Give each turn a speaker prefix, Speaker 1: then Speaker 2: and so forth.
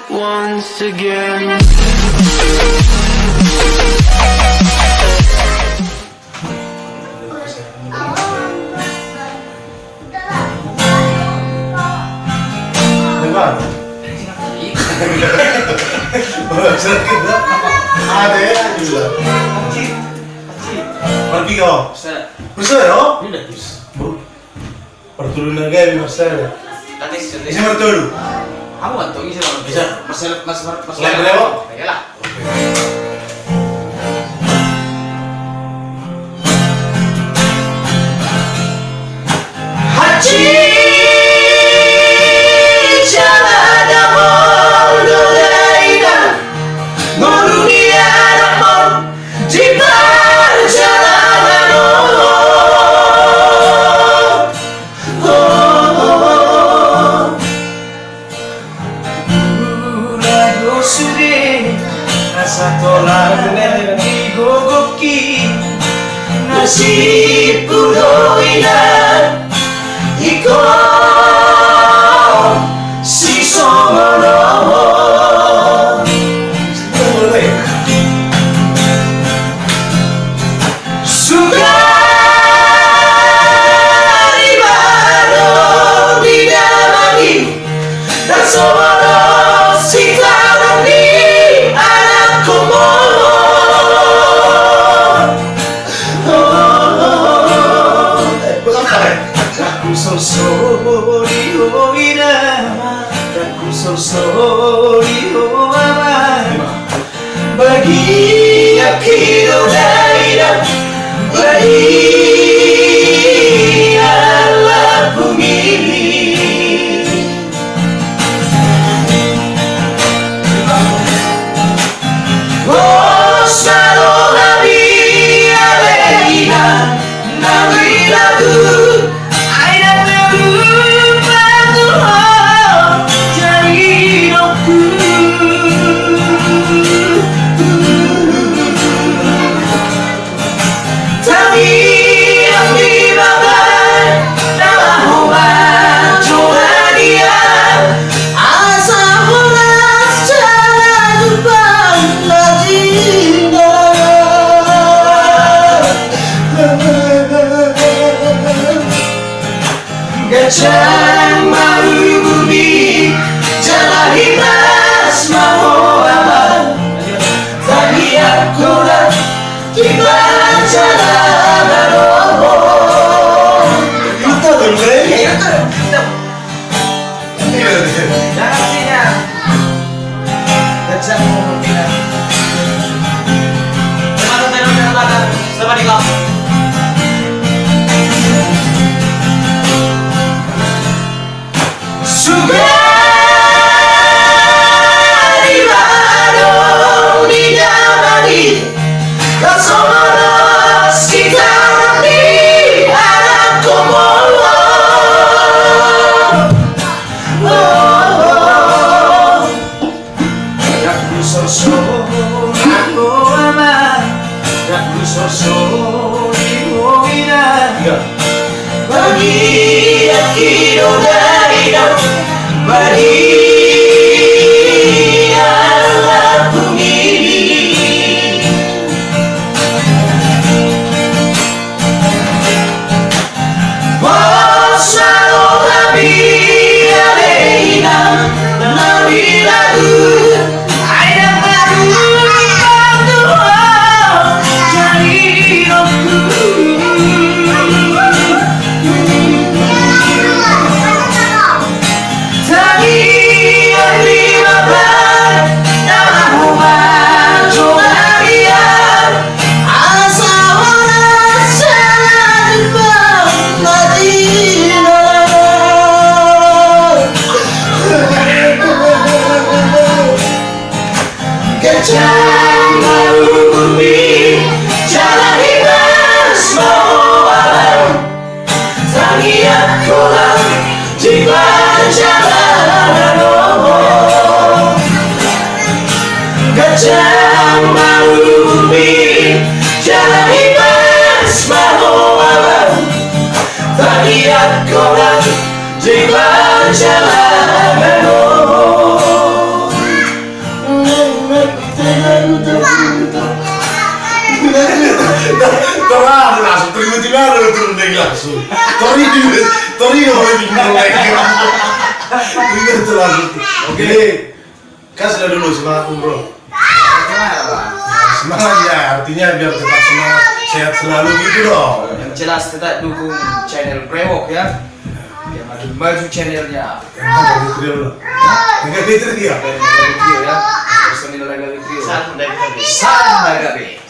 Speaker 1: once again.
Speaker 2: Sakit dah. Ada ya juga. Pergi kau. Bisa ya? Pertulungan gaya bisa ya. Bisa bertulu.
Speaker 3: Kamu gantung sih kalau bisa. Mas.
Speaker 2: Selain berapa?
Speaker 3: Iyalah. Haji jalada mondo daida Modunia ramon di perjalanan Lagu sudah asa tolak digogoki nasib pudoinan Iko si somono sudah ribado tidak lagi dan somono si tanah di anakku Sosori ho irama, aku sosori ho ama. Bagi akido daida, bagi Allah bumi. Oh shalom nabi aleina, nabi lagu. Gajah malu bumi jalahi mas mau aman Tadi aku dah tiba jalanan
Speaker 2: Itu tuh gue.
Speaker 3: Jangan sini Gajah mau pindah Teman-teman dengan belakang sama di kau Bagi akido daida Bagi Allah bumi Wassalamu nabi alaina Nabi lagu Aina baru Jadi Jangan malu bumi Jalan ibas mau alam Tangiat kolam di perjalanan Gajah malu bumi Jalan ibas mau alam Tangiat kolam di perjalanan
Speaker 2: lo turun dari langsung. Tori boleh bikin like. Ini tuh langsung. Oke, kasih dulu semangat bro. Semangat ya, artinya biar tetap semangat, sehat selalu gitu dong.
Speaker 4: Yang jelas tetap dukung channel Brewok ya. Biar makin maju channelnya.
Speaker 2: Enggak trio.
Speaker 4: Dari Trio ya. Personil dari Trio.
Speaker 3: Salam dari kami.
Speaker 4: Salam dari kami.